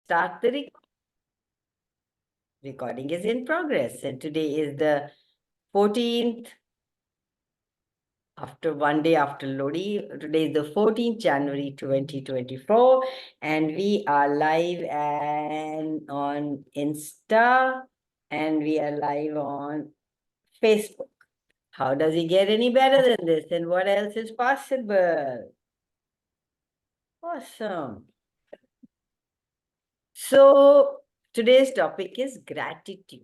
start the recording is in progress. And today is the 14th, after one day after Lodi. Today is the 14th January 2024. And we are live and on Insta. And we are live on Facebook. How does it get any better than this? And what else is possible? Awesome. So today's topic is gratitude.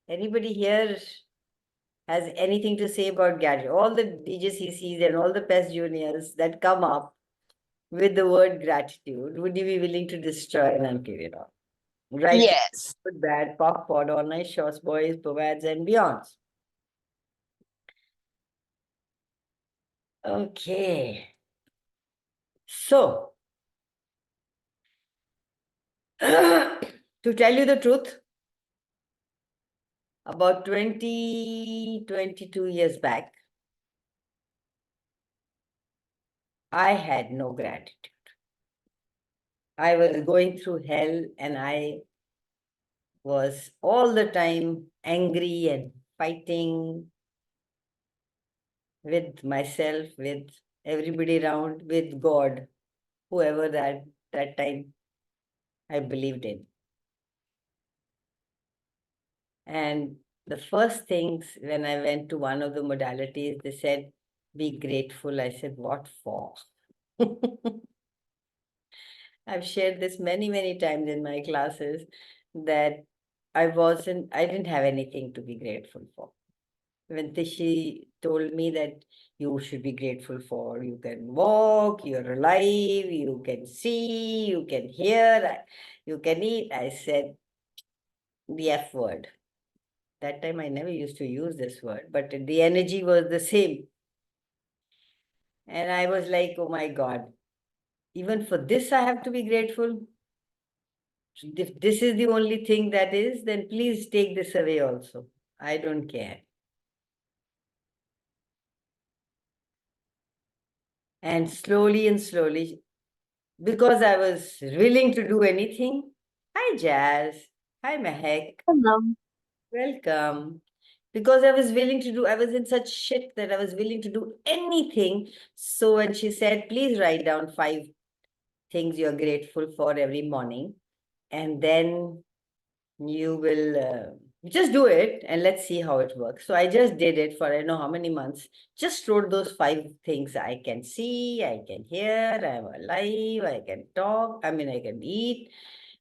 Anybody here has anything to say about gratitude? All the DJCCs and all the PES juniors that come up with the word gratitude, would you be willing to destroy and unkill it all? Right? Yes. Good, bad, pop, pod, all nice shots, boys, povads, and beyonds. Okay. So, to tell you the truth, about 22 years back, I had no gratitude. I was going through hell and I was all the time angry and fighting with myself, with everybody around, with God, whoever that time I believed in. And the first things when I went to one of the modalities, they said, be grateful. I said, what for? I've shared this many, many times in my classes that I didn't have anything to be grateful for. When she told me that you should be grateful for, you can walk, you're alive, you can see, you can hear, you can eat, I said the F word. That time I never used to use this word, but the energy was the same. And I was like, oh my God, even for this I have to be grateful. If this is the only thing that is, then please take this away also. I don't care. And slowly, because I was willing to do anything. Hi, Jazz. Hi, Mehek. Hello. Welcome. Because I was willing to do, I was in such shit that I was willing to do anything. So when she said, please write down 5 things you're grateful for every morning, and then you will just do it and let's see how it works. So I just did it for I don't know how many months. Just wrote those 5 things. I can see, I can hear, I'm alive, I can talk, I can eat,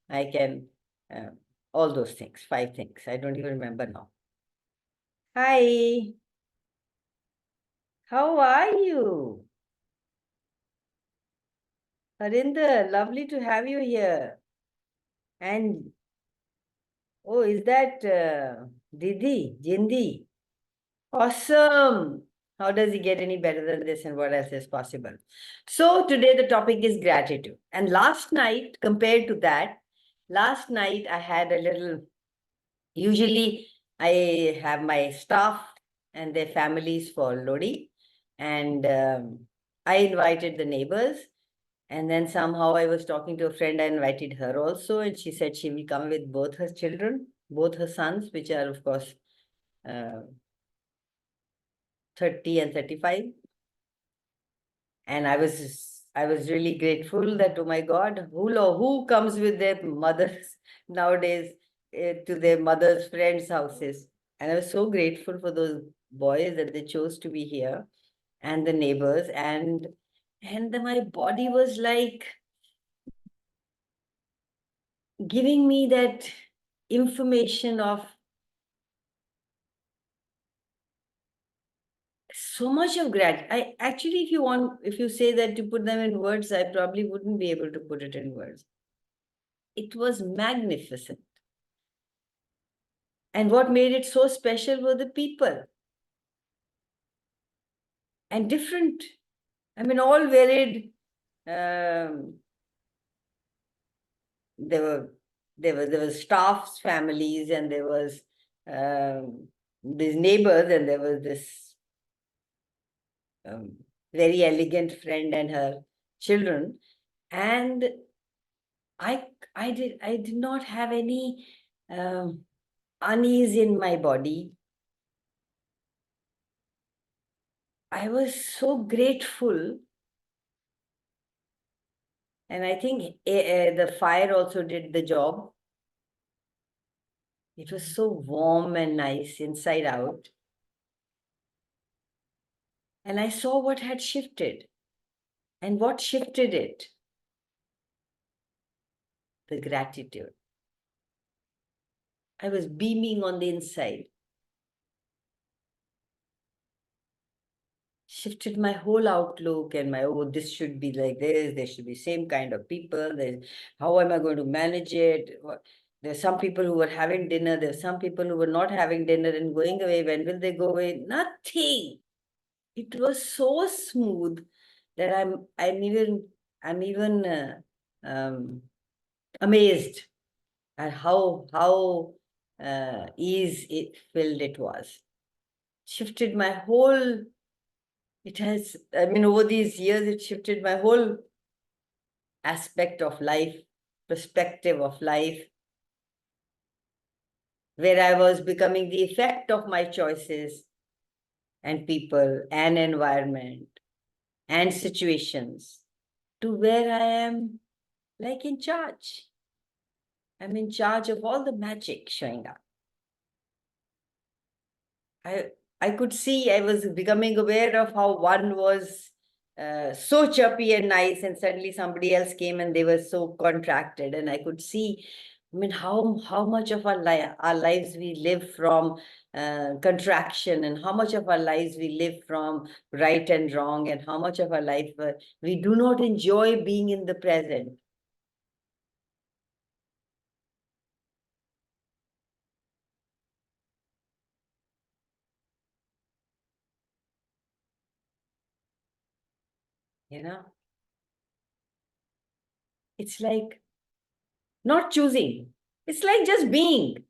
I can, all those things, 5 things. I don't even remember now. Hi. How are you? Harinder, lovely to have you here. And, oh, is that Didi, Jindi? Awesome. How does it get any better than this and what else is possible? So today the topic is gratitude. And last night, compared to that, last night I had a little, usually I have my staff and their families for Lodi. And I invited the neighbors. And then somehow I was talking to a friend, I invited her also. And she said she will come with both her children, both her sons, which are of course, 30 and 35. And I was really grateful that, oh my God, who comes with their mothers nowadays to their mother's friends' houses? And I was so grateful for those boys that they chose to be here and the neighbors. And my body was like giving me that information of so much of gratitude. I actually, if you say that to put them in words, I probably wouldn't be able to put it in words. It was magnificent. And what made it so special were the people. And different, all varied. There were staffs, families, and there was these neighbors, and there was this very elegant friend and her children, and I did not have any unease in my body. I was so grateful. And I think the fire also did the job. It was so warm and nice inside out. And I saw what had shifted. And what shifted it? The gratitude. I was beaming on the inside. Shifted my whole outlook and my, oh, this should be like this. There should be same kind of people. How am I going to manage it? There's some people who were having dinner. There's some people who were not having dinner and going away. When will they go away? Nothing. It was so smooth that I'm even amazed at how ease it filled it was. Shifted my whole. It has. I mean, over these years, it shifted my whole aspect of life, perspective of life, where I was becoming the effect of my choices and people and environment and situations, to where I am like in charge. I'm in charge of all the magic showing up. I could see, I was becoming aware of how one was so chirpy and nice, and suddenly somebody else came and they were so contracted. And I could see, I mean, how much of our lives we live from contraction, and how much of our lives we live from right and wrong, and how much of our life we do not enjoy being in the present. You know, it's like not choosing. It's like just being.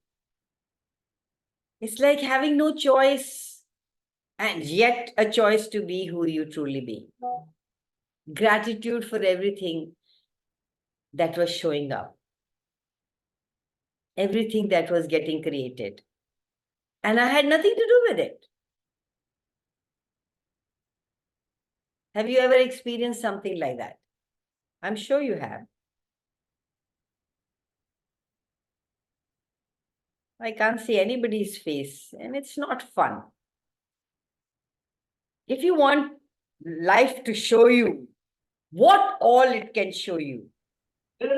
It's like having no choice and yet a choice to be who you truly be. Gratitude for everything that was showing up, everything that was getting created. And I had nothing to do with it. Have you ever experienced something like that? I'm sure you have. I can't see anybody's face, and it's not fun. If you want life to show you what all it can show you, it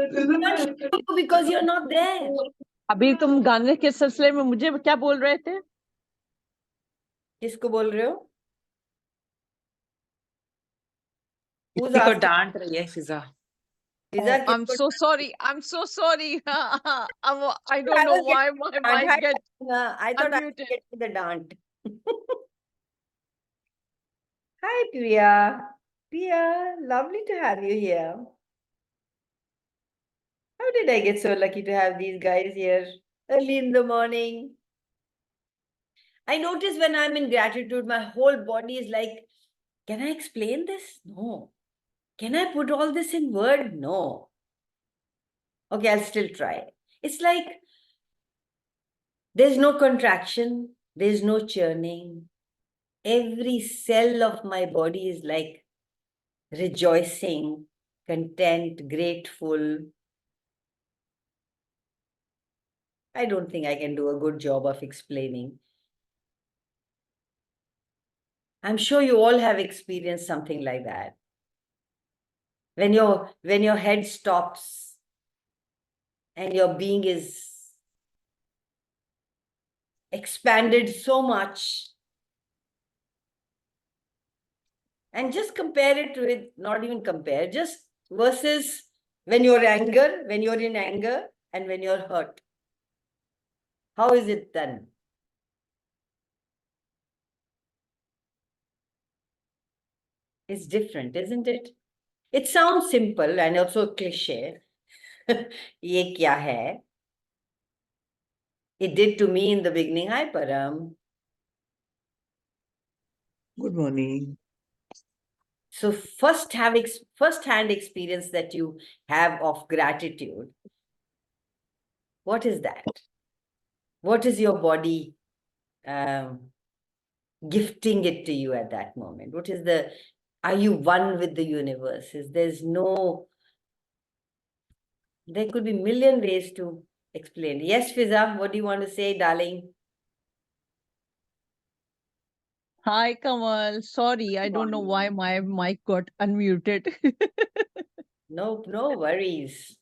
can't show you because you're not there. अभी तुम गाने के सिलसिले में मुझे क्या बोल रहे थे? किसको बोल रहे हो? किसी को डांट रही है फिजा. Fiza, I'm so sorry. I'm so sorry. I don't know why my mic gets I thought I was unmuted. getting the dant. Hi, Priya. Priya, lovely to have you here. How did I get so lucky to have these guys here early in the morning? I notice when I'm in gratitude, my whole body is like, can I explain this? No. Can I put all this in word? No. Okay, I'll still try. It's like there's no contraction, there's no churning. Every cell of my body is like rejoicing, content, grateful. I don't think I can do a good job of explaining. I'm sure you all have experienced something like that. When your head stops and your being is expanded so much, and just compare it with, not even compare, just versus when you're in anger and when you're hurt. How is it done? It's different, isn't it? It sounds simple and also cliche. Ye kya hai? It did to me in the beginning. Hi, Param. Good morning. So first-hand experience that you have of gratitude, what is that? What is your body gifting it to you at that moment? What is the, are you one with the universe? There could be million ways to explain. Yes, Fiza, what do you want to say, darling? Hi, Kamal. Sorry, I don't know why my mic got unmuted. No worries.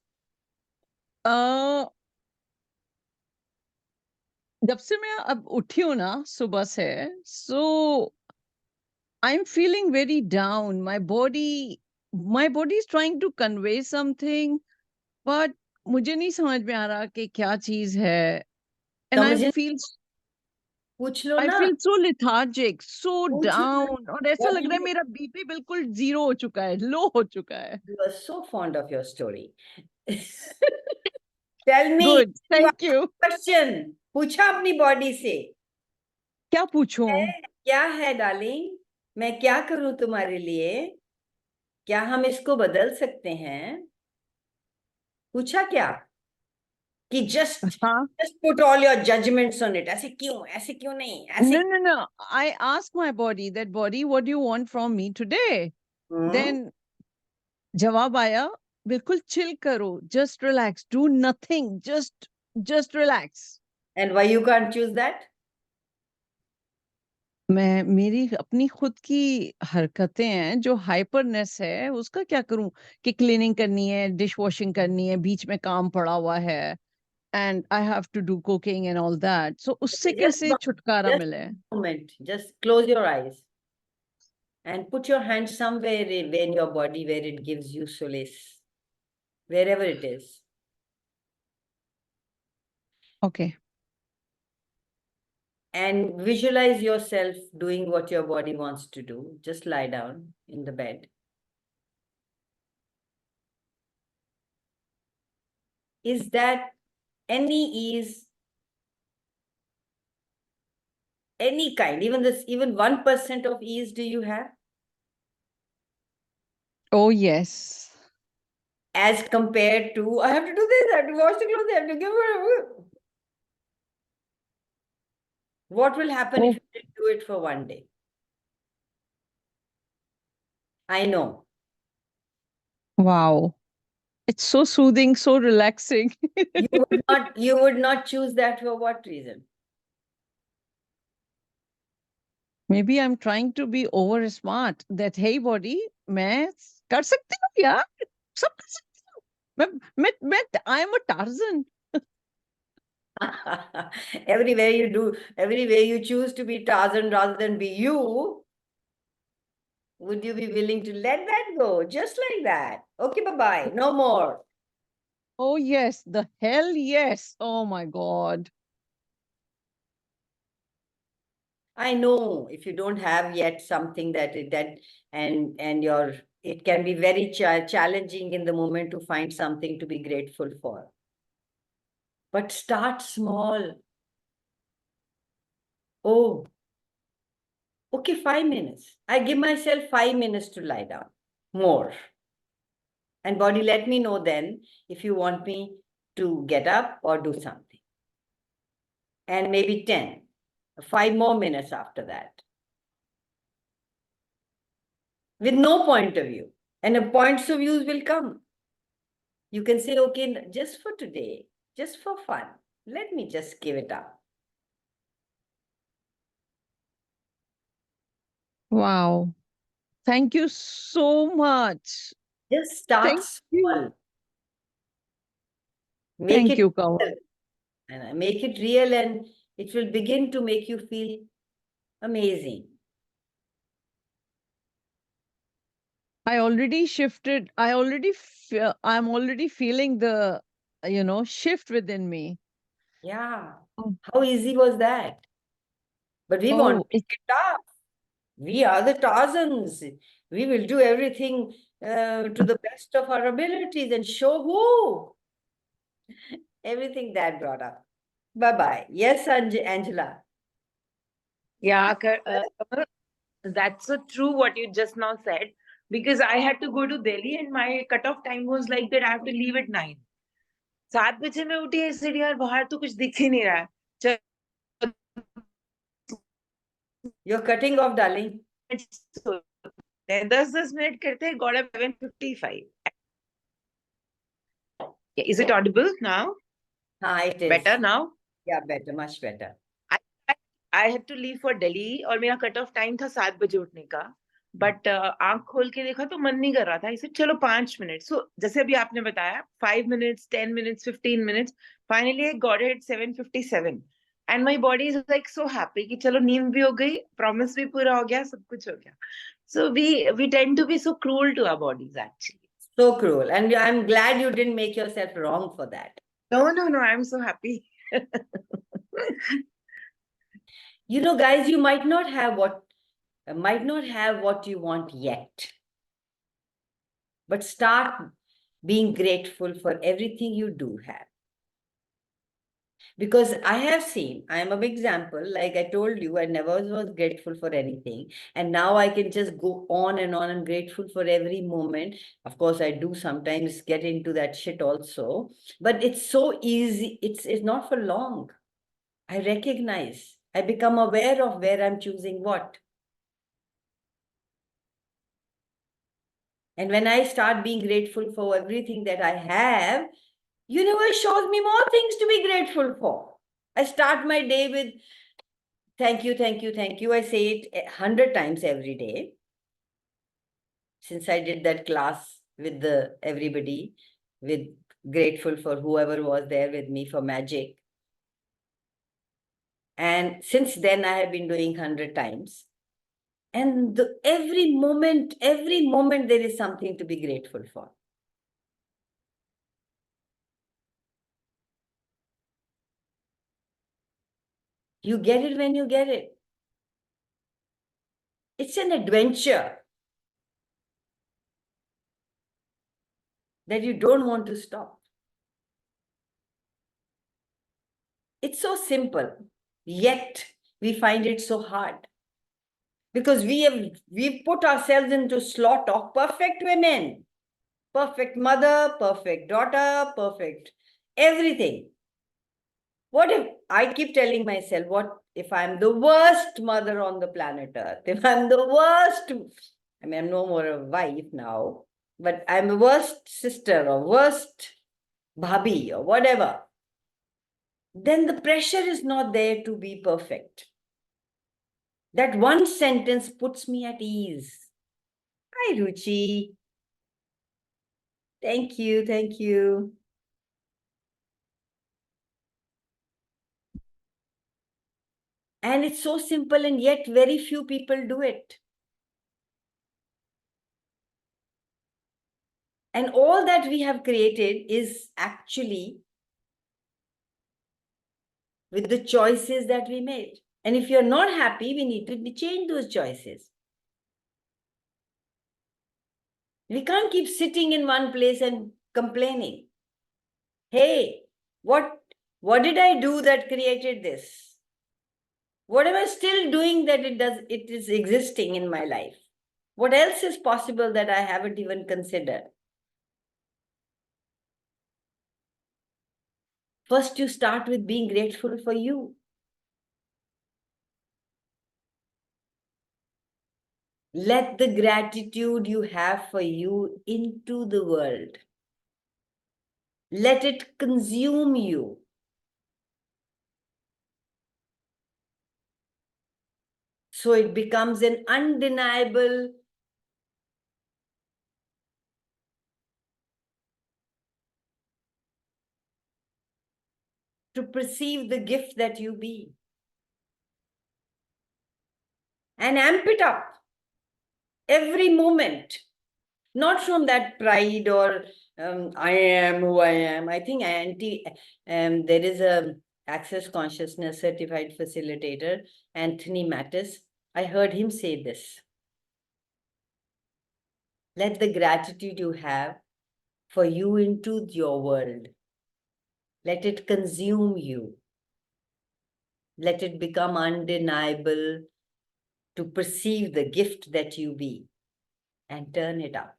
जब से मैं अब उठी हूँ ना सुबह से, so I'm feeling very down. My body is trying to convey something, but मुझे नहीं समझ में आ रहा कि क्या चीज है. And समझे, पूछ लो I ना, feel so lethargic, so पूछ लो ना. down. और ऐसा लग रहा है मेरा बीपी बिल्कुल जीरो हो चुका है, लो हो चुका है. You are so fond of your story. Tell me, Good, you thank ask you. question. पूछा अपनी बॉडी से, क्या पूछूं? क्या है डार्लिंग, मैं क्या करूं तुम्हारे लिए, क्या हम इसको बदल सकते हैं? पूछा क्या कि just हाँ. put all your judgments on it. ऐसे क्यों नहीं, ऐसे. No. I asked my body, that body, what do you want from me today? Then जवाब आया, बिल्कुल chill करो, just relax, do nothing, just relax. And why you can't choose that? मैं मेरी अपनी खुद की हरकतें हैं जो हाइपरनेस है, उसका क्या करूं कि क्लीनिंग करनी है, डिश वॉशिंग करनी है, बीच में काम पड़ा हुआ है, and I have to do cooking and all that. So उससे Just कैसे छुटकारा just मिले? a moment. Just close your eyes and put your hand somewhere in your body where it gives you solace, wherever it is. Okay. And visualize yourself doing what your body wants to do. Just lie down in the bed. Is that any ease, any kind, even 1% of ease do you have? Oh yes. As compared to, I have to do this, I have to wash the clothes, I have to give her. What will happen if you do it for one day? I know. Wow. It's so soothing, so relaxing. You would not choose that for what reason? Maybe I'm trying to be over smart. That hey body, मैं कर सकती हूँ यार, सब कर सकती हूँ. मैं I am a Tarzan. Everywhere you choose to be Tarzan rather than be you, would you be willing to let that go just like that? Okay, bye-bye, no more. Oh yes, the hell yes. Oh my God. I know if you don't have yet something and it can be very challenging in the moment to find something to be grateful for. But start small. Oh, okay, 5 minutes. I give myself 5 minutes to lie down. More. And body, let me know then if you want me to get up or do something. And maybe 10, 5 more minutes after that. With no point of view. And the points of views will come. You can say, okay, just for today, just for fun, let me just give it up. Wow. Thank you so much. Just start Thank you. small. Thank you, Kanwal. And make it real, and it will begin to make you feel amazing. I already shifted. I'm already feeling the, shift within me. Yeah. How easy was that? But we want to make it tough. We are the Tarzans. We will do everything to the best of our abilities and show who. Everything that brought up. Bye-bye. Yes, Angela. Yeah, Kamal, that's so true what you just now said. because I had to go to Delhi and my cutoff time was like that I have to leave at 9. 7 बजे मैं उठी इसलिए यार बाहर तो कुछ दिख ही नहीं रहा है. You're cutting off, darling. 10 minute करते got up 7:55. Yeah, is it audible now? It is. Better now? Yeah, better, much better. I had to leave for Delhi और मेरा कट ऑफ टाइम था 7 बजे उठने का. बट आंख खोल के देखा तो मन नहीं कर रहा था. इसे चलो 5 मिनट. सो जैसे अभी आपने बताया 5 minutes, 10 minutes, 15 minutes. Finally I got it at 7:57. And my body is like so happy कि चलो नींद भी हो गई, promise भी पूरा हो गया, सब कुछ हो गया. So we tend to be so cruel to our bodies actually. So cruel. And I'm glad you didn't make yourself wrong for that. No, I'm so happy. You know, guys, you might not have what you want yet. But start being grateful for everything you do have. Because I have seen, I am an example, like I told you, I never was grateful for anything. And now I can just go on and on and grateful for every moment. Of course, I do sometimes get into that shit also. But it's so easy. It's not for long. I recognize. I become aware of where I'm choosing what. And when I start being grateful for everything that I have, universe shows me more things to be grateful for. I start my day with thank you, thank you, thank you. I say it 100 times every day. Since I did that class with everybody, with grateful for whoever was there with me for magic. And since then I have been doing 100 times. And every moment there is something to be grateful for. You get it when you get it. It's an adventure that you don't want to stop. It's so simple, yet we find it so hard. Because we've put ourselves into slot of perfect women, perfect mother, perfect daughter, perfect everything. What if I keep telling myself, what if I'm the worst mother on the planet Earth? If I'm the worst, I mean, I'm no more a wife now, but I'm the worst sister or worst bhabhi or whatever. Then the pressure is not there to be perfect. That one sentence puts me at ease. Hi, Ruchi. Thank you, thank you. And it's so simple, and yet very few people do it. And all that we have created is actually with the choices that we made. And if you're not happy, we need to change those choices. We can't keep sitting in one place and complaining. Hey, what did I do that created this? What am I still doing that it is existing in my life? What else is possible that I haven't even considered? First, you start with being grateful for you. Let the gratitude you have for you into the world. Let it consume you. So it becomes an undeniable to perceive the gift that you be. And amp it up every moment. Not from that pride or I am who I am. I think there is a Access Consciousness certified facilitator, Anthony Mattis. I heard him say this. Let the gratitude you have for you into your world. Let it consume you. Let it become undeniable to perceive the gift that you be. and turn it up.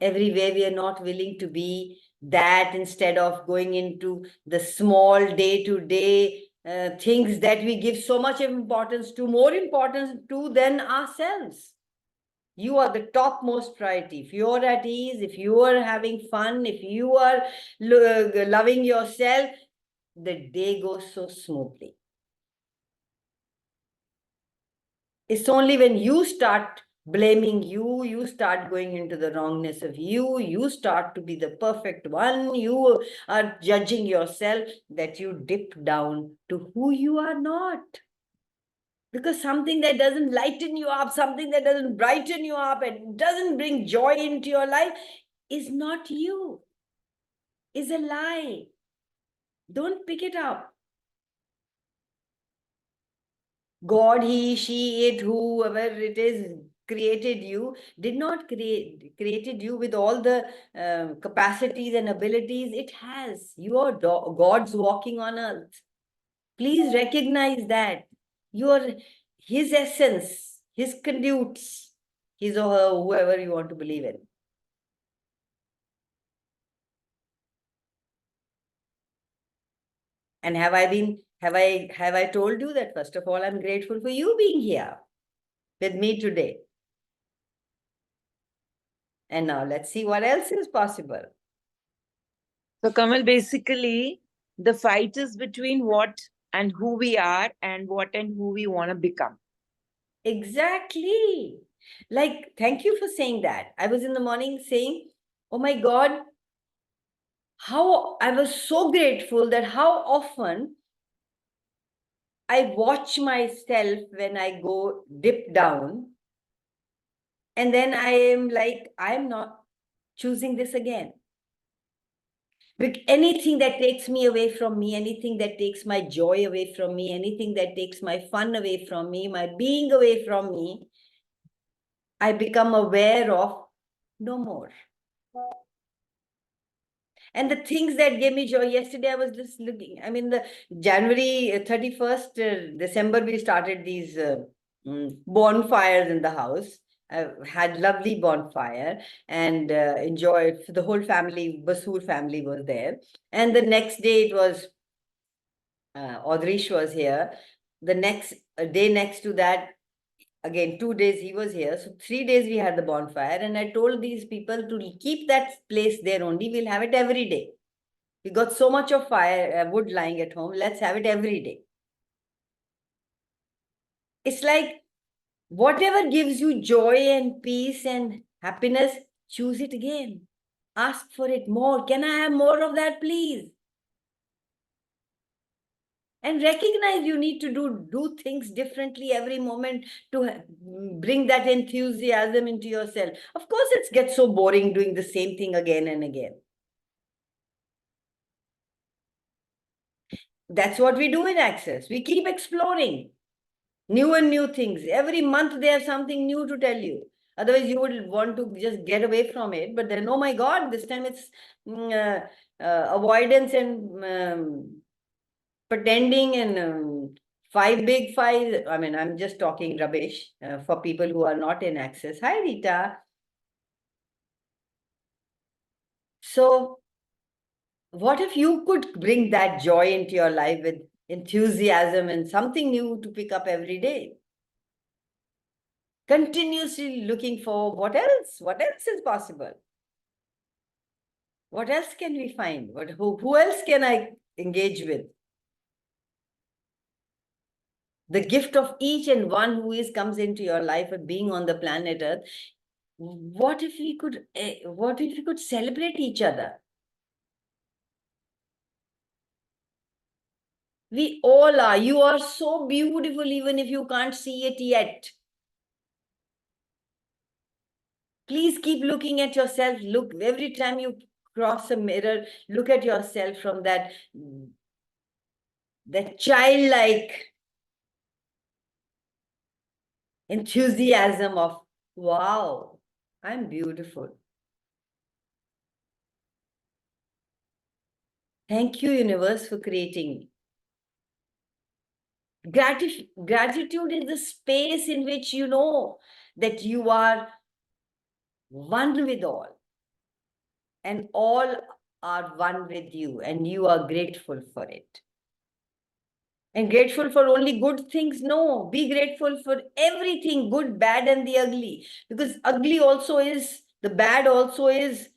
Everywhere we are not willing to be that, instead of going into the small day-to-day things that we give so much importance to, more importance to than ourselves. You are the topmost priority. If you're at ease, if you are having fun, if you are loving yourself, the day goes so smoothly. It's only when you start blaming you start going into the wrongness of you start to be the perfect one, you are judging yourself, that you dip down to who you are not. Because something that doesn't lighten you up, something that doesn't brighten you up and doesn't bring joy into your life is not you, is a lie. Don't pick it up. God, he, she, it, whoever it is, created you, did not created you with all the capacities and abilities it has. You are gods walking on earth. Please recognize that. You are his essence, his conduits, his or her, whoever you want to believe in. And have I told you that, first of all, I'm grateful for you being here with me today. And now let's see what else is possible. So, Kamal, basically, the fight is between what and who we are and what and who we want to become. Exactly. Like, thank you for saying that. I was in the morning saying, oh my God, how I was so grateful that how often I watch myself when I go dip down. And then I am like, I'm not choosing this again. Anything that takes me away from me, anything that takes my joy away from me, anything that takes my fun away from me, my being away from me, I become aware of no more. And the things that gave me joy, yesterday I was just looking, I mean, the January 31st, December, we started these bonfires in the house. Had lovely bonfire and enjoyed. The whole family, Basur family was there. And the next day it was, Audrish was here. The next day next to that, again, 2 days he was here. So 3 days we had the bonfire. And I told these people to keep that place there only. We'll have it every day. We got so much of fire wood lying at home. Let's have it every day. It's like whatever gives you joy and peace and happiness, choose it again. Ask for it more. Can I have more of that, please? And recognize you need to do things differently every moment to bring that enthusiasm into yourself. Of course, it gets so boring doing the same thing again and again. That's what we do in Access. We keep exploring new and new things. Every month they have something new to tell you. Otherwise, you would want to just get away from it. But then, oh my God, this time it's avoidance and pretending and five big five. I mean, I'm just talking rubbish for people who are not in Access. Hi, Rita. So, what if you could bring that joy into your life with enthusiasm and something new to pick up every day? Continuously looking for what else is possible? What else can we find? Who else can I engage with? The gift of each and one who comes into your life of being on the planet Earth. What if we could celebrate each other? We all are. You are so beautiful, even if you can't see it yet. Please keep looking at yourself. Look, every time you cross a mirror, look at yourself from that childlike enthusiasm of, wow, I'm beautiful. Thank you, universe, for creating me. Gratitude is the space in which, that you are one with all, and all are one with you, and you are grateful for it. And grateful for only good things? No, be grateful for everything, good, bad, and the ugly. Because ugly also is, the bad also is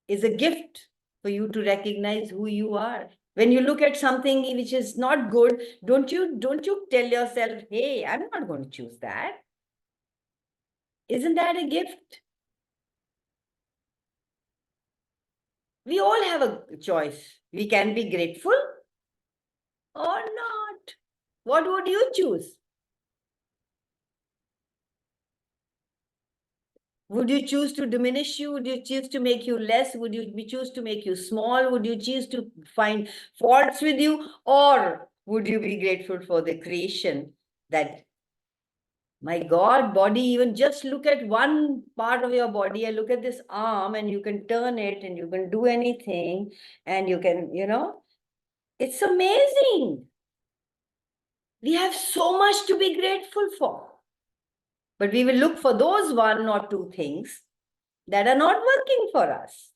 a gift for you to recognize who you are. When you look at something which is not good, don't you tell yourself, hey, I'm not going to choose that. Isn't that a gift? We all have a choice. We can be grateful or not. What would you choose? Would you choose to diminish you? Would you choose to make you less? Would you choose to make you small? Would you choose to find faults with you? Or would you be grateful for the creation that, my God, body, even just look at one part of your body and look at this arm, and you can turn it and you can do anything, and you can, it's amazing. We have so much to be grateful for. But we will look for those one or two things that are not working for us.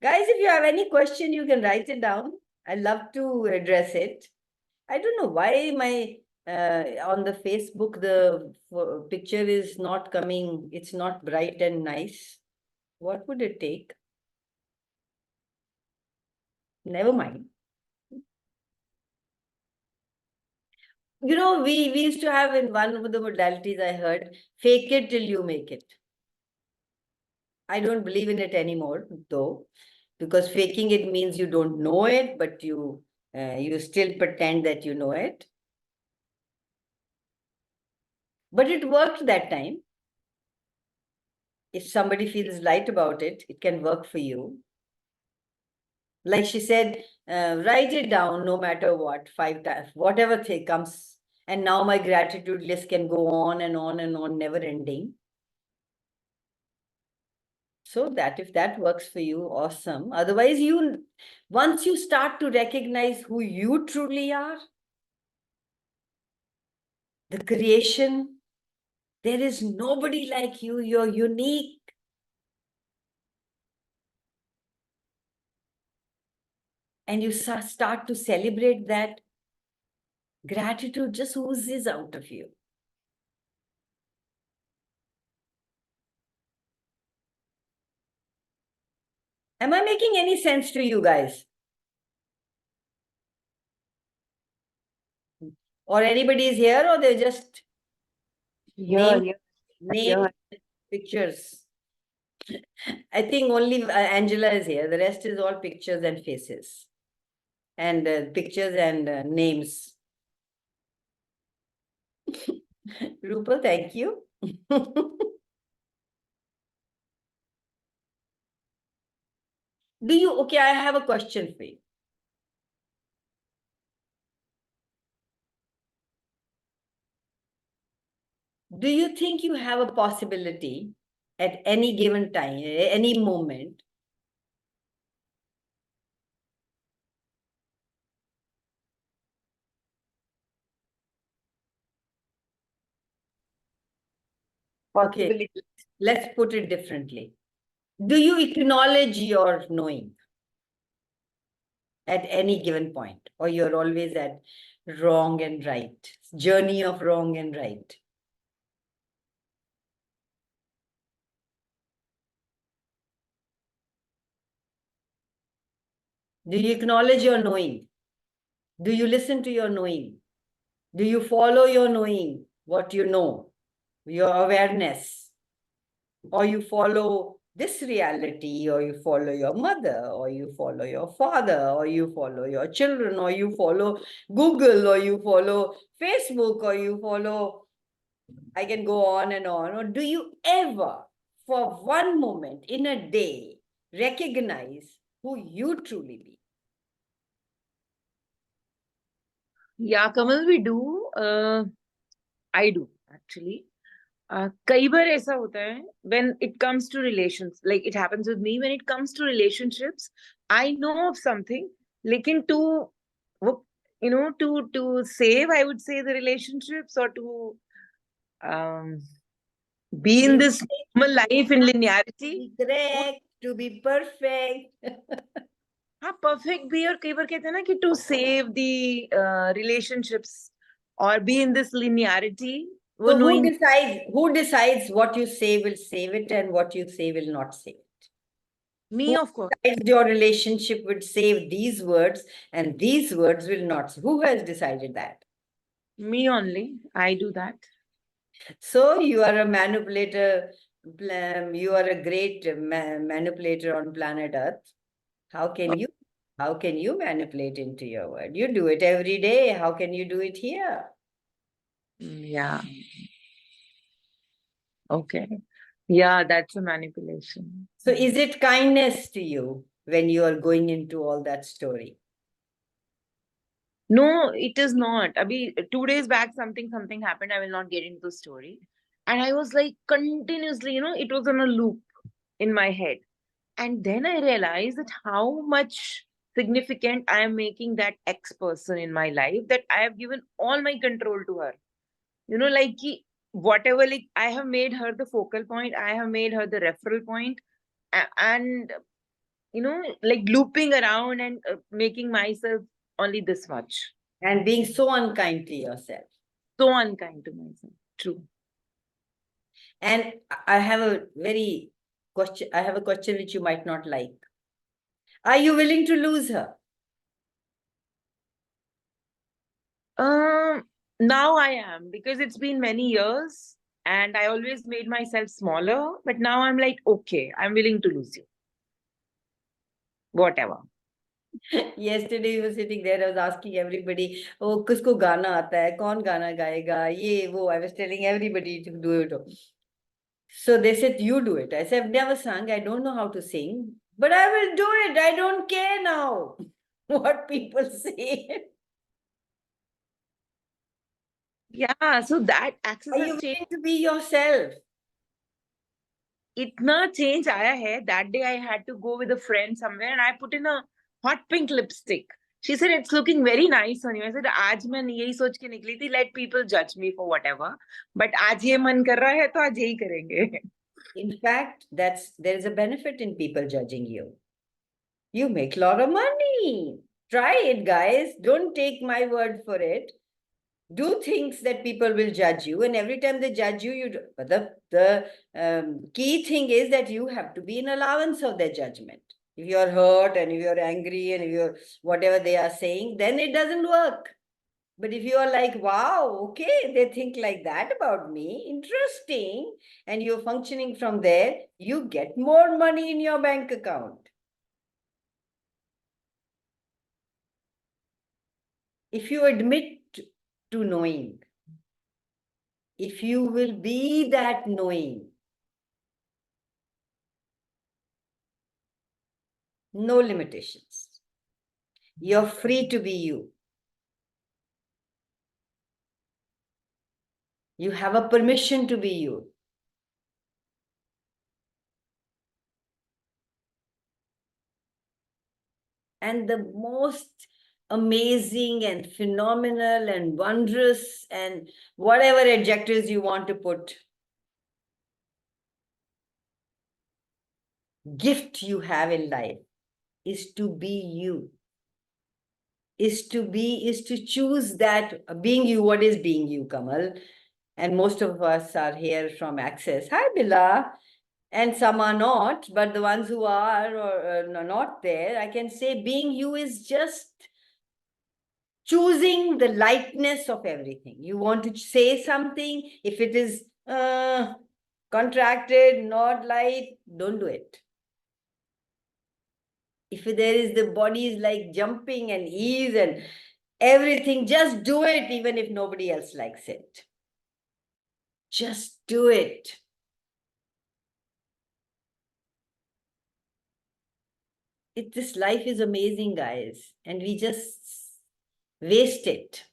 Guys, if you have any question, you can write it down. I'd love to address it. I don't know why my on the Facebook, the picture is not coming. It's not bright and nice. What would it take? Never mind. We used to have in one of the modalities, I heard, fake it till you make it. I don't believe in it anymore, though, because faking it means you don't know it, but you still pretend that you know it. But it worked that time. If somebody feels light about it, it can work for you. Like she said, write it down no matter what, 5 times, whatever thing comes. And now my gratitude list can go on and on and on, never ending. So that if that works for you, awesome. Otherwise, once you start to recognize who you truly are, the creation, there is nobody like you. You're unique. And you start to celebrate that, gratitude just oozes out of you. Am I making any sense to you guys? Or anybody is here, or they're just name pictures? I think only Angela is here. The rest is all pictures and faces. And pictures and names. Rupal, thank you. Okay, I have a question for you. Do you think you have a possibility at any given time, any moment, okay, let's put it differently. Do you acknowledge your knowing at any given point, or you're always at wrong and right, journey of wrong and right? Do you acknowledge your knowing? Do you listen to your knowing? Do you follow your knowing, what you know, your awareness? Or you follow this reality, or you follow your mother, or you follow your father, or you follow your children, or you follow Google, or you follow Facebook, or you follow, I can go on and on. Or do you ever, for one moment in a day, recognize who you truly be? Yeah, Kamal, we do. I do, actually. कई बार ऐसा होता है when it comes to relations, like it happens with me when it comes to relationships, I know of something, लेकिन to save, I would say, the relationships, or to Be in this normal life in linearity. be correct, to be perfect. हाँ, perfect भी, और कई बार कहते हैं ना कि to save the relationships or be in this linearity. वो So knowing who decides what you say will save it and what you say will not save it? me, of course. Decides your relationship would save these words and these words will not. Who has decided that? Me only. I do that. So you are a manipulator. You are a great manipulator on planet Earth. How can you manipulate into your word? You do it every day. How can you do it here? Yeah. Okay. Yeah, that's a manipulation. So is it kindness to you when you are going into all that story? No, it is not. Abhi, 2 days back, something happened. I will not get into the story. And I was like continuously, it was on a loop in my head. And then I realized that how much significant I am making that ex person in my life, that I have given all my control to her. Like whatever, like I have made her the focal point, I have made her the referral point, and like looping around and making myself only this much. And being so unkind to yourself. So unkind to myself. True. And I have a question which you might not like. Are you willing to lose her? Now I am, because it's been many years and I always made myself smaller, but now I'm like, okay, I'm willing to lose you. Whatever. Yesterday we were sitting there, I was asking everybody, oh, kisko gana aata hai? Kaun gana gaega? Ye, wo. I was telling everybody to do it. So they said, you do it. I said, I've never sung. I don't know how to sing, but I will do it. I don't care now what people say. Yeah, so that access Are you has changed. willing to be yourself? Itna change aaya hai. That day I had to go with a friend somewhere and I put in a hot pink lipstick. She said, it's looking very nice on you. I said, आज मैं यही सोच के निकली थी, let people judge me for whatever. But आज ये मन कर रहा है तो आज यही करेंगे. In fact, there is a benefit in people judging you. You make a lot of money. Try it, guys. Don't take my word for it. Do things that people will judge you, and every time they judge you, you do. But the key thing is that you have to be in allowance of their judgment. If you're hurt and if you're angry and if you're whatever they are saying, then it doesn't work. But if you are like, wow, okay, they think like that about me, interesting, and you're functioning from there, you get more money in your bank account. If you admit to knowing, if you will be that knowing, no limitations. You're free to be you. You have a permission to be you. And the most amazing and phenomenal and wondrous and whatever adjectives you want to put, gift you have in life is to be you. Is to choose that being you. What is being you, Kamal? And most of us are here from Access. Hi, Bila. And some are not, but the ones who are or not there, I can say being you is just choosing the lightness of everything. You want to say something, if it is contracted, not light, don't do it. If there is the body is like jumping and ease and everything, just do it, even if nobody else likes it. Just do it. This life is amazing, guys, and we just waste it.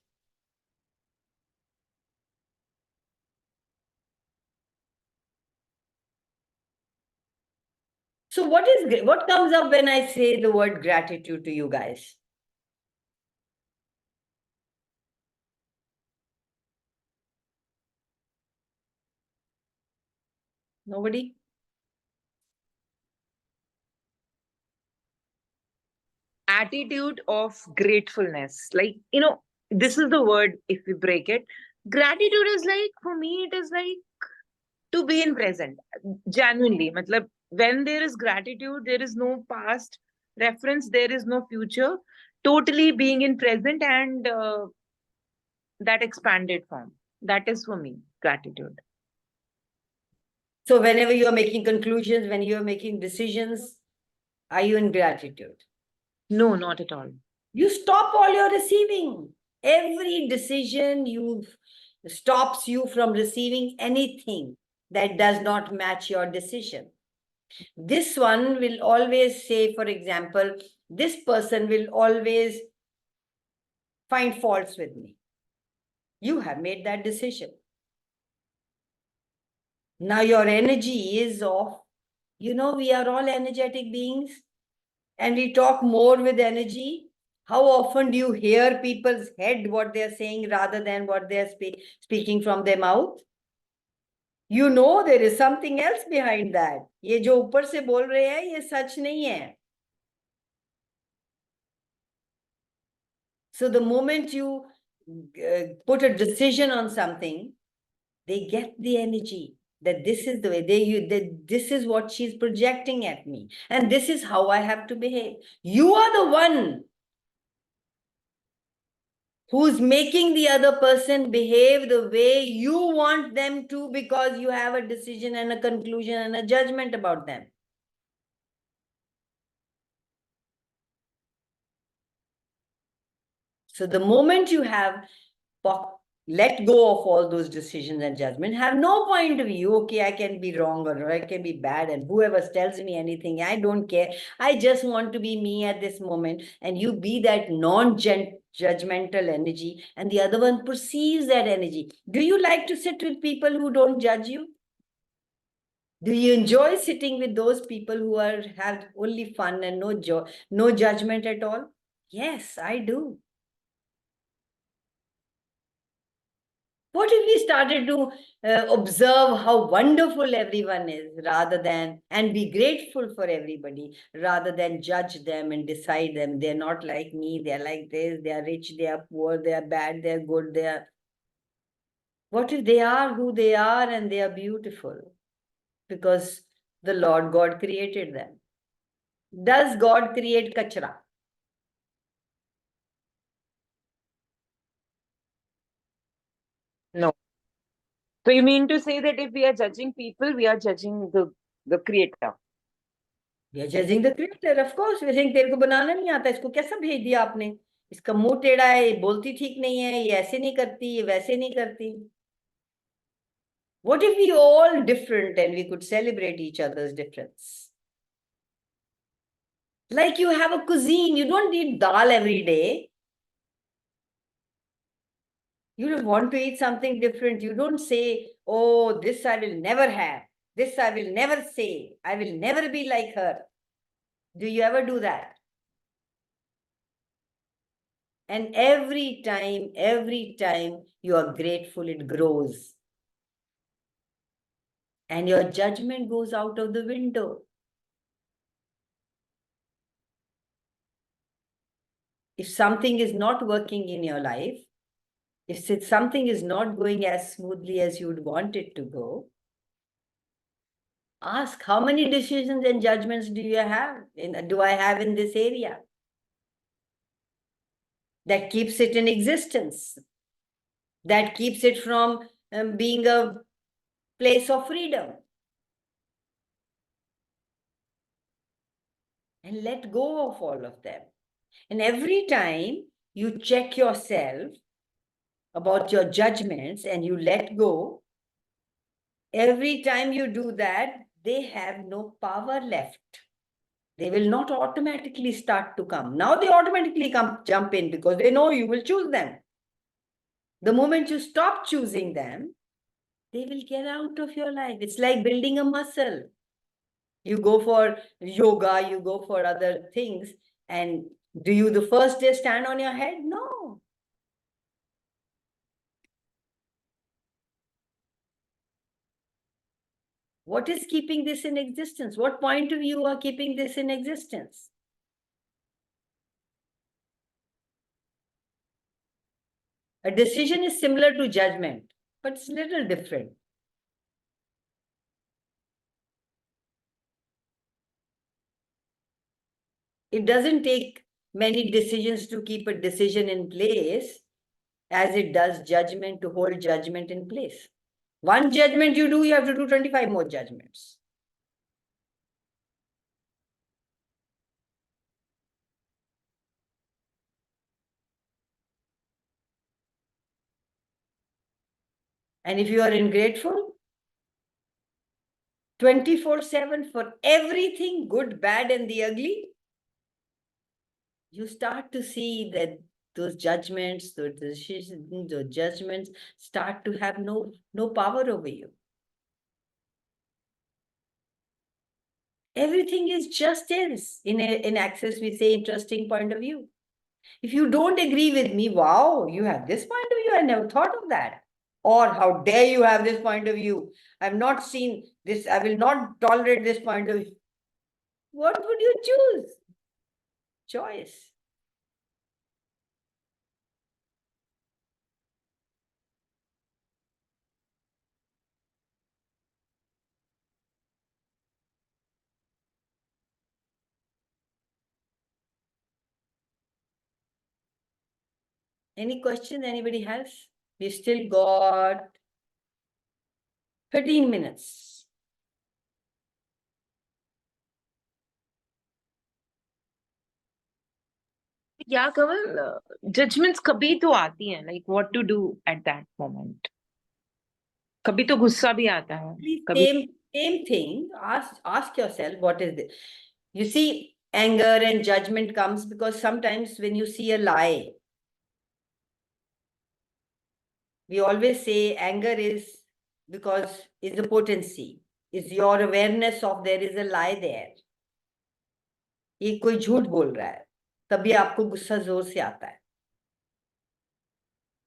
So what comes up when I say the word gratitude to you guys? Nobody? Attitude of gratefulness. Like, this is the word if we break it. Gratitude is like, for me, it is like to be in present. Genuinely. Matlab, when there is gratitude, there is no past reference, there is no future. Totally being in present and that expanded form. That is for me, gratitude. So whenever you're making conclusions, when you're making decisions, are you in gratitude? No, not at all. You stop all your receiving. Every decision stops you from receiving anything that does not match your decision. This one will always say, for example, this person will always find faults with me. You have made that decision. Now your energy is off. We are all energetic beings and we talk more with energy. How often do you hear people's head, what they're saying, rather than what they're speaking from their mouth? There is something else behind that. ये जो ऊपर से बोल रहे हैं, ये सच नहीं है. So the moment you put a decision on something, they get the energy that this is the way this is what she's projecting at me, and this is how I have to behave. You are the one who's making the other person behave the way you want them to, because you have a decision and a conclusion and a judgment about them. So the moment you have let go of all those decisions and judgment, have no point of view, okay, I can be wrong or I can be bad, and whoever tells me anything, I don't care. I just want to be me at this moment. And you be that non-judgmental energy, and the other one perceives that energy. Do you like to sit with people who don't judge you? Do you enjoy sitting with those people who have only fun and no joy, no judgment at all? Yes, I do. What if we started to observe how wonderful everyone is, and be grateful for everybody, rather than judge them and decide them, they're not like me, they're like this, they are rich, they are poor, they are bad, they are good, they are... What if they are who they are and they are beautiful? Because the Lord God created them. Does God create kachra? No. So you mean to say that if we are judging people, we are judging the creator? We are judging the creator, of course. We think तेरे को बनाना नहीं आता, इसको कैसा भेज दिया आपने? इसका मुंह टेढ़ा है, ये बोलती ठीक नहीं है, ये ऐसे नहीं करती, ये वैसे नहीं करती. What if we all different and we could celebrate each other's difference? Like you have a cuisine, you don't eat dal every day. You don't want to eat something different. You don't say, oh, this I will never have. This I will never say. I will never be like her. Do you ever do that? And every time you are grateful, it grows. And your judgment goes out of the window. If something is not working in your life, if something is not going as smoothly as you would want it to go, ask, how many decisions and judgments do I have in this area that keeps it in existence, that keeps it from being a place of freedom? And let go of all of them. And every time you check yourself about your judgments and you let go, every time you do that, they have no power left. They will not automatically start to come. Now they automatically jump in because they know you will choose them. The moment you stop choosing them, they will get out of your life. It's like building a muscle. You go for yoga, you go for other things, and do you the first day stand on your head? No. What is keeping this in existence? What point of view are keeping this in existence? A decision is similar to judgment, but it's a little different. It doesn't take many decisions to keep a decision in place as it does judgment to hold judgment in place. One judgment you do, you have to do 25 more judgments. And if you are ungrateful, 24/7 for everything, good, bad, and the ugly, you start to see that those judgments, those decisions, those judgments start to have no power over you. Everything is just is. In Access, we say interesting point of view. If you don't agree with me, wow, you have this point of view. I never thought of that. Or how dare you have this point of view? I've not seen this. I will not tolerate this point of view. What would you choose? Choice. Any question anybody has? We still got 13 minutes. Yeah, Kanwal, judgments कभी तो आती हैं, like what to do at that moment. कभी तो गुस्सा भी आता है. Please, same thing. Ask yourself, what is this? You see, anger and judgment comes because sometimes when you see a lie, we always say anger is because is the potency, is your awareness of there is a lie there. ये कोई झूठ बोल रहा है, तभी आपको गुस्सा जोर से आता है.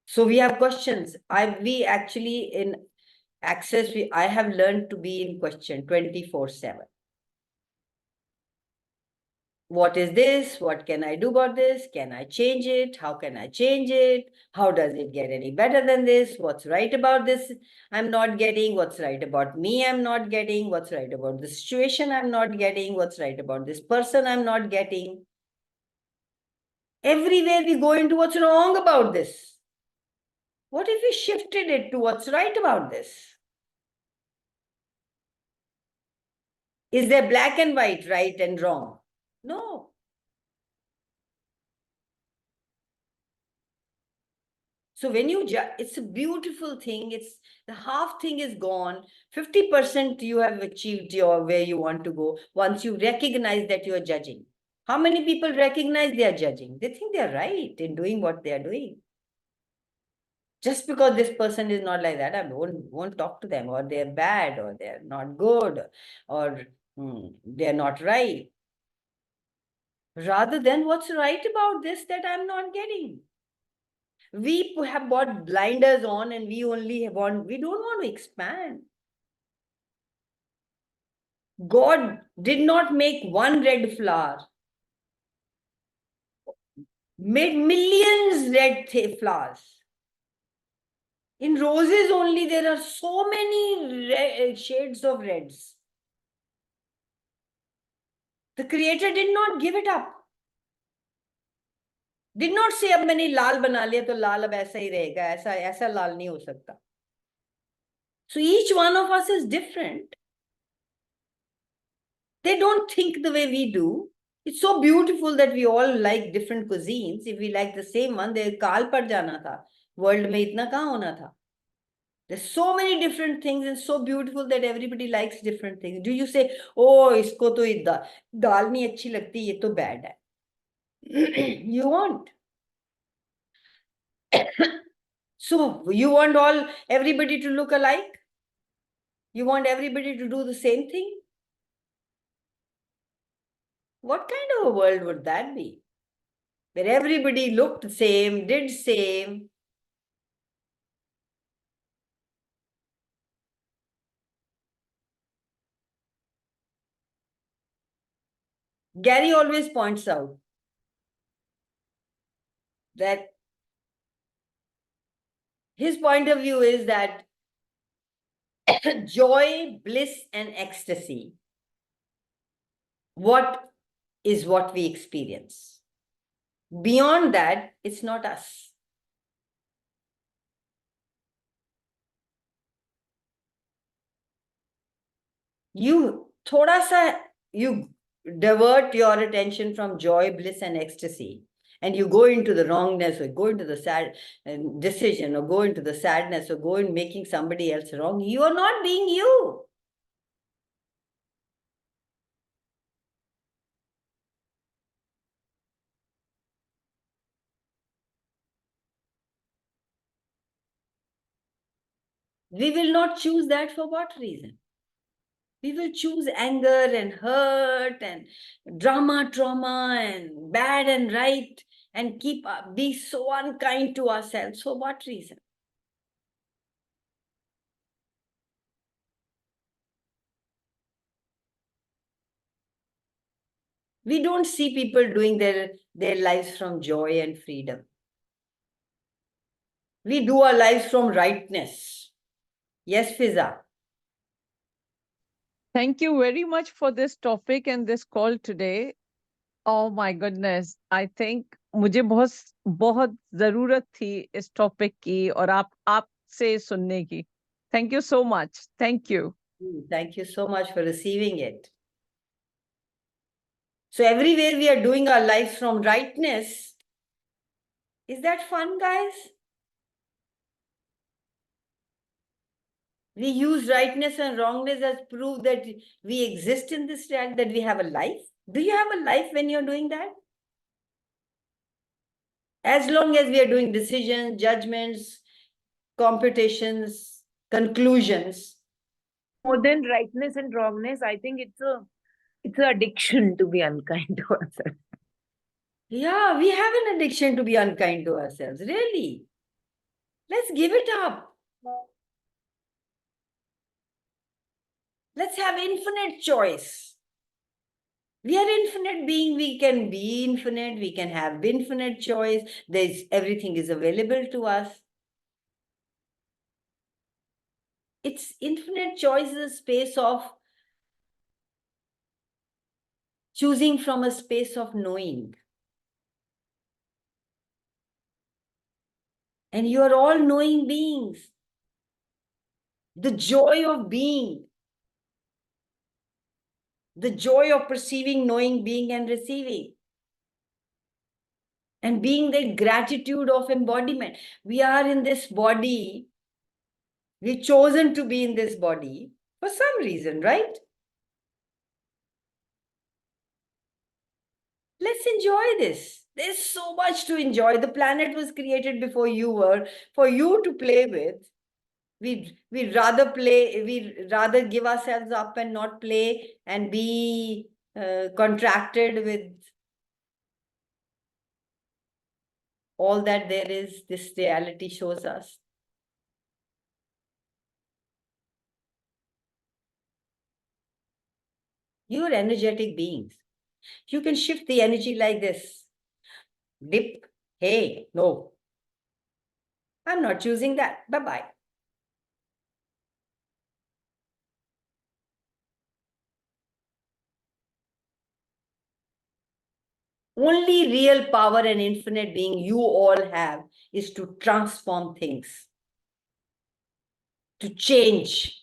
So we have questions. We actually in Access, I have learned to be in question 24/7. What is this? What can I do about this? Can I change it? How can I change it? How does it get any better than this? What's right about this I'm not getting? What's right about me I'm not getting? What's right about the situation I'm not getting? What's right about this person I'm not getting? Everywhere we go into what's wrong about this. What if we shifted it to what's right about this? Is there black and white, right and wrong? No. So when you it's a beautiful thing. It's the half thing is gone. 50% you have achieved your where you want to go once you recognize that you are judging. How many people recognize they are judging? They think they are right in doing what they are doing. Just because this person is not like that, I won't talk to them, or they're bad, or they're not good, or they're not right. Rather than what's right about this that I'm not getting. We have got blinders on and we don't want to expand. God did not make one red flower, made millions red flowers. In roses only, there are so many shades of reds. The Creator did not give it up. Did not say अब मैंने लाल बना लिया तो लाल अब ऐसा ही रहेगा, ऐसा लाल नहीं हो सकता. So each one of us is different. They don't think the way we do. It's so beautiful that we all like different cuisines. If we like the same one, they काल पड़ जाना था. World में इतना कहाँ होना था? There's so many different things and so beautiful that everybody likes different things. Do you say, oh, इसको तो दाल नहीं अच्छी लगती, ये तो bad है? You want. So you want everybody to look alike? You want everybody to do the same thing? What kind of a world would that be? Where everybody looked the same, did same. Gary always points out that his point of view is that joy, bliss, and ecstasy, what we experience. Beyond that, it's not us. You divert your attention from joy, bliss, and ecstasy, and you go into the wrongness, or go into the sad decision, or go into the sadness, or go in making somebody else wrong. You are not being you. We will not choose that. For what reason? We will choose anger and hurt and drama, trauma, and bad and right, and be so unkind to ourselves. For what reason? We don't see people doing their lives from joy and freedom. We do our lives from rightness. Yes, Fiza. Thank you very much for this topic and this call today. Oh my goodness, I think मुझे बहुत बहुत जरूरत थी इस topic की और आपसे सुनने की. Thank you so much. Thank you. Thank you so much for receiving it. So everywhere we are doing our lives from rightness. Is that fun, guys? We use rightness and wrongness as proof that we exist in this reality, that we have a life. Do you have a life when you're doing that? As long as we are doing decisions, judgments, computations, conclusions. More than rightness and wrongness, I think it's an addiction to be unkind to ourselves. Yeah, we have an addiction to be unkind to ourselves. Really. Let's give it up. Let's have infinite choice. We are infinite being. We can be infinite. We can have infinite choice. Everything is available to us. It's infinite choice is a space of choosing from a space of knowing. And you are all knowing beings. The joy of being. The joy of perceiving, knowing, being, and receiving. And being the gratitude of embodiment. We are in this body. We've chosen to be in this body for some reason, right? Let's enjoy this. There's so much to enjoy. The planet was created before you were, for you to play with. We'd rather give ourselves up and not play and be contracted with all that there is, this reality shows us. You're energetic beings. You can shift the energy like this. Dip. Hey, no. I'm not choosing that. Bye-bye. Only real power and infinite being you all have is to transform things, to change.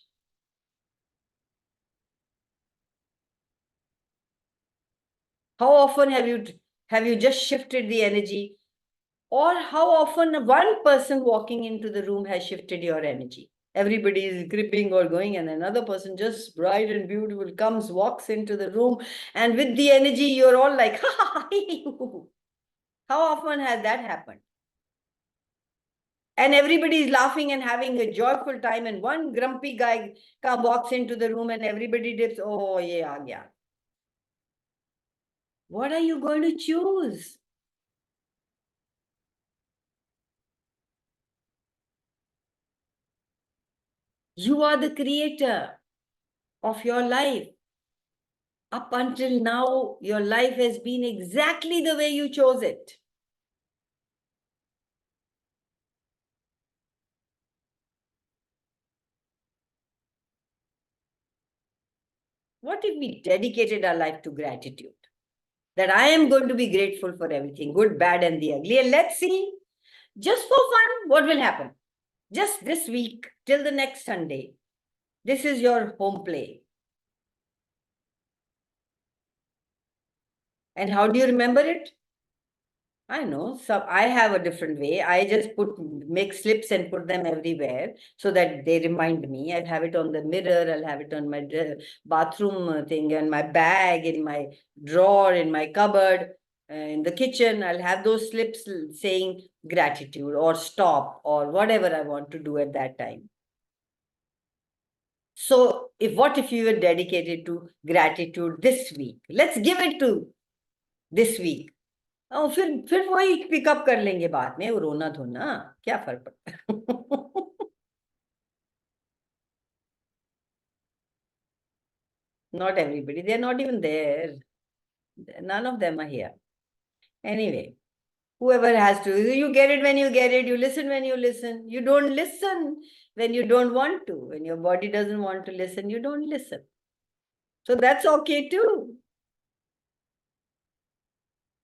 How often have you just shifted the energy? Or how often one person walking into the room has shifted your energy? Everybody is gripping or going, and another person just bright and beautiful walks into the room, and with the energy, you're all like, ha. How often has that happened? And everybody is laughing and having a joyful time, and one grumpy guy walks into the room and everybody dips, oh, yeah. What are you going to choose? You are the creator of your life. Up until now, your life has been exactly the way you chose it. What if we dedicated our life to gratitude? That I am going to be grateful for everything, good, bad, and the ugly. And let's see, just for fun, what will happen. Just this week, till the next Sunday, this is your home play. And how do you remember it? I know. So I have a different way. I just make slips and put them everywhere so that they remind me. I'll have it on the mirror. I'll have it on my bathroom thing, and my bag, in my drawer, in my cupboard, in the kitchen. I'll have those slips saying gratitude or stop or whatever I want to do at that time. So what if you were dedicated to gratitude this week? Let's give it to this week. फिर वही pickup कर लेंगे बाद में, वो रोना धोना क्या फर्क पड़ता है. Not everybody, they're not even there. None of them are here. Anyway, whoever has to, you get it when you get it, you listen when you listen. You don't listen when you don't want to. When your body doesn't want to listen, you don't listen. So that's okay too.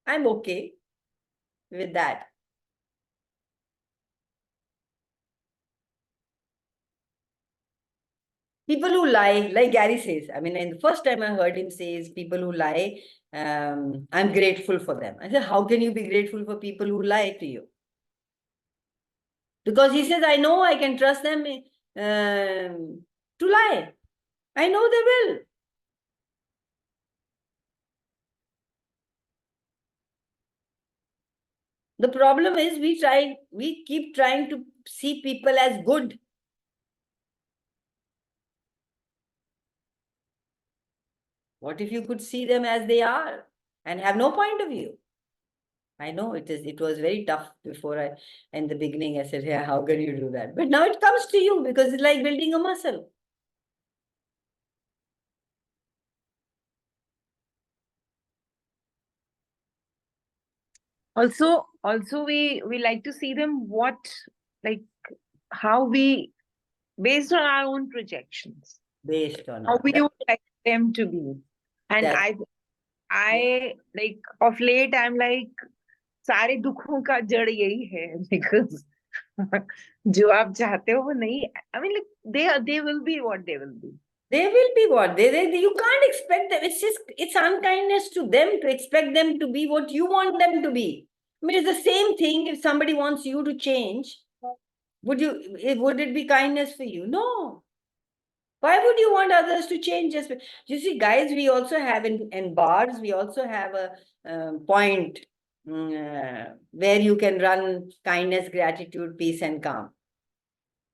I'm okay with that. People who lie, like Gary says, I mean, and the first time I heard him say is people who lie, I'm grateful for them. I said, how can you be grateful for people who lie to you? Because he says, I know I can trust them to lie. I know they will. The problem is we keep trying to see people as good. What if you could see them as they are and have no point of view? I know it was very tough before in the beginning I said, yeah, how can you do that? But now it comes to you because it's like building a muscle. Also we like to see them like how we, based on our own projections, Based on how we would like them to be. And I like of late I'm like सारे दुखों का जड़ यही है, because जो आप चाहते हो वो नहीं, I mean like they will be what they will be. They will be what they you can't expect them. It's unkindness to them to expect them to be what you want them to be. I mean, it's the same thing. If somebody wants you to change, would it be kindness for you? No. Why would you want others to change? Just you see, guys, we also have in bars, we also have a point where you can run kindness, gratitude, peace, and calm.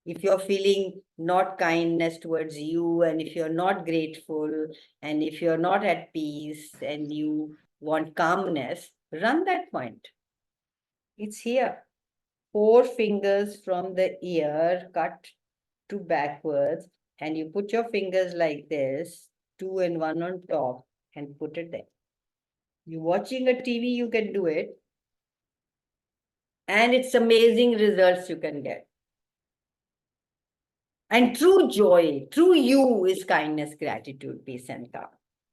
If you're feeling not kindness towards you, and if you're not grateful, and if you're not at peace, and you want calmness, run that point. It's here. 4 fingers from the ear cut to backwards, and you put your fingers like this, 2 and 1 on top, and put it there. You're watching a TV, you can do it. And it's amazing results you can get. And true joy, true you is kindness, gratitude, peace, and calm.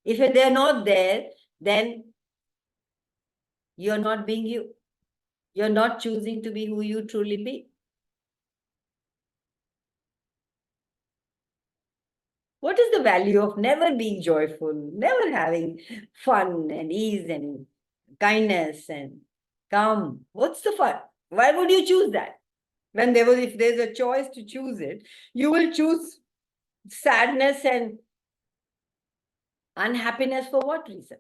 If they're not there, then you're not being you. You're not choosing to be who you truly be. What is the value of never being joyful, never having fun and ease and kindness and calm? What's the fun? Why would you choose that? If there's a choice to choose it, you will choose sadness and unhappiness for what reason?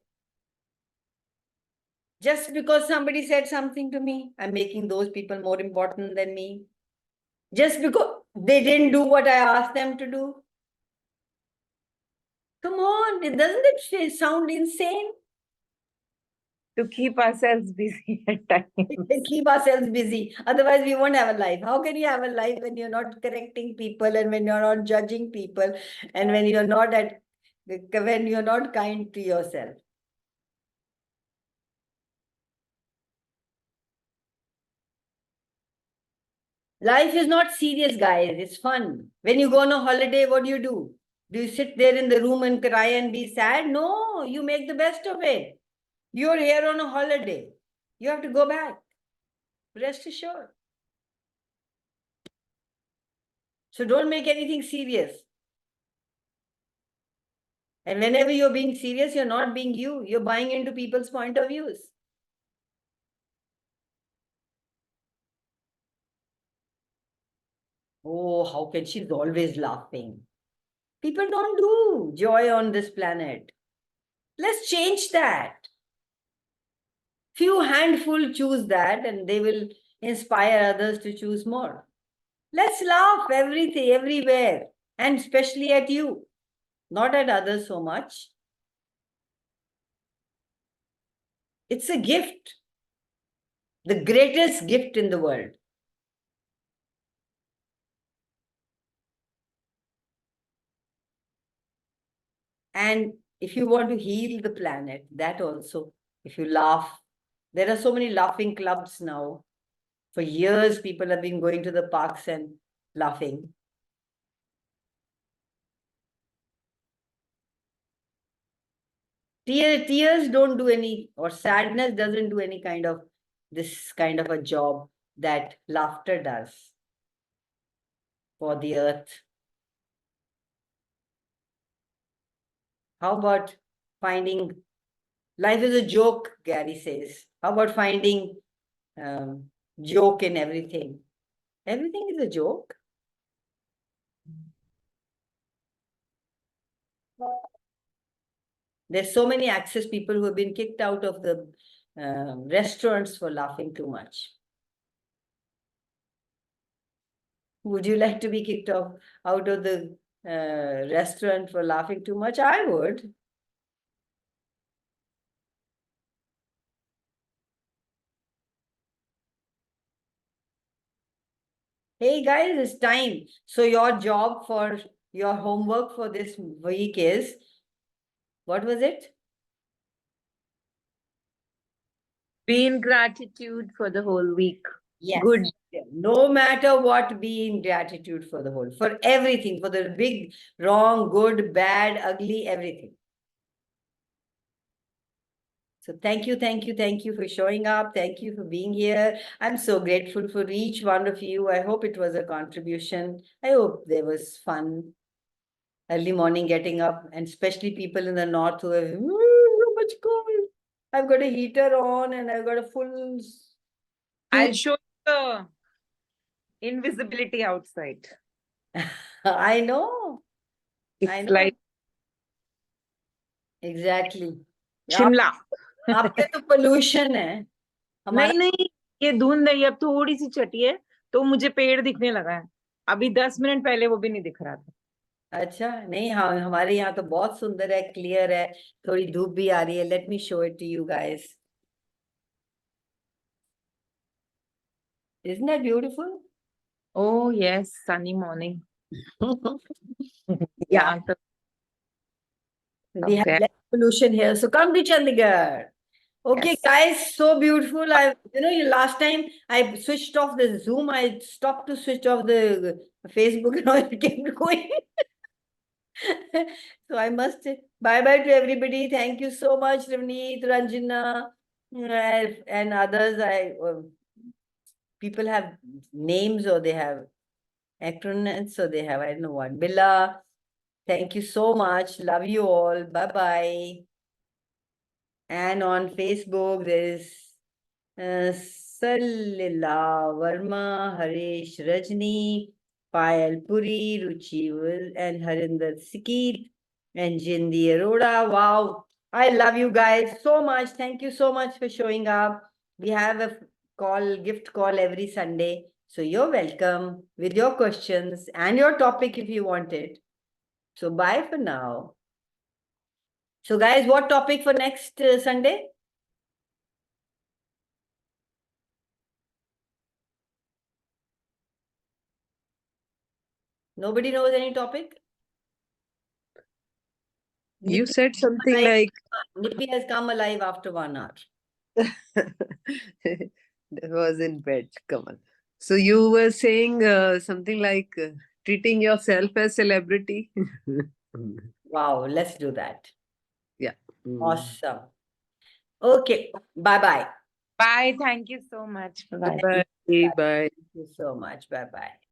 Just because somebody said something to me, I'm making those people more important than me. Just because they didn't do what I asked them to do. Come on, doesn't it sound insane? To keep ourselves busy at times. Keep ourselves busy. Otherwise, we won't have a life. How can you have a life when you're not correcting people, and when you're not judging people, and when you're not when you're not kind to yourself. Life is not serious, guys. It's fun. When you go on a holiday, what do? Do you sit there in the room and cry and be sad? No, you make the best of it. You're here on a holiday. You have to go back. Rest assured. So don't make anything serious. And whenever you're being serious, you're not being you. You're buying into people's point of views. Oh, how can she's always laughing? People don't do joy on this planet. Let's change that. Few handful choose that and they will inspire others to choose more. Let's laugh everything, everywhere, and especially at you, not at others so much. It's a gift, the greatest gift in the world. And if you want to heal the planet, that also, if you laugh, there are so many laughing clubs now. For years, people have been going to the parks and laughing. Tears don't do any, or sadness doesn't do any kind of this kind of a job that laughter does for the earth. How about finding life is a joke, Gary says. How about finding joke in everything? Everything is a joke. There's so many access people who have been kicked out of the restaurants for laughing too much. Would you like to be kicked out of the restaurant for laughing too much? I would. Hey guys, it's time. So your job for your homework for this week is, what was it? Be in gratitude for the whole week. Yes. Good. No matter what, be in gratitude for the whole, for everything, for the big, wrong, good, bad, ugly, everything. So thank you for showing up. Thank you for being here. I'm so grateful for each one of you. I hope it was a contribution. I hope there was fun. Early morning getting up, and especially people in the north who have so much cold. I've got a heater on and I've got a full. I'll show you the invisibility outside. I know. It's I know. like Exactly. Shimla. आप पे तो pollution है. नहीं नहीं, ये धुंध है, ये अब थोड़ी सी छटी है तो मुझे पेड़ दिखने लगा है. अभी 10 मिनट पहले वो भी नहीं दिख रहा था. अच्छा नहीं, हाँ हमारे यहाँ तो बहुत सुंदर है, क्लियर है, थोड़ी धूप भी आ रही है. Let me show it to you guys. Isn't that beautiful? Oh yes, sunny morning. Yeah. We have less pollution here, so come to Chandigarh. Okay, Yes. guys, so beautiful. Last time I switched off the Zoom, I stopped to switch off the Facebook and all, it kept going. So I must say bye-bye to everybody. Thank you so much, Ravneet, Ranjana, and others. People have names or they have acronyms, so they have, I don't know what. Billa, thank you so much. Love you all. Bye-bye. And on Facebook, there is Salila Verma, Harish Rajni, Payal Puri, Ruchi and Harinder Sikit, and Jindi Arora. Wow, I love you guys so much. Thank you so much for showing up. We have a gift call every Sunday. So you're welcome with your questions and your topic if you want it. So bye for now. So guys, what topic for next Sunday? Nobody knows any topic? You said something Alive. like Nippy has come alive after 1 hour. that was in bed, Kamal. So you were saying something like treating yourself as celebrity. Wow, let's do that. Yeah. Mm. Awesome. Okay, bye-bye. Bye. Thank you so much. Bye. Bye. Bye. Thank you so much. Bye-bye.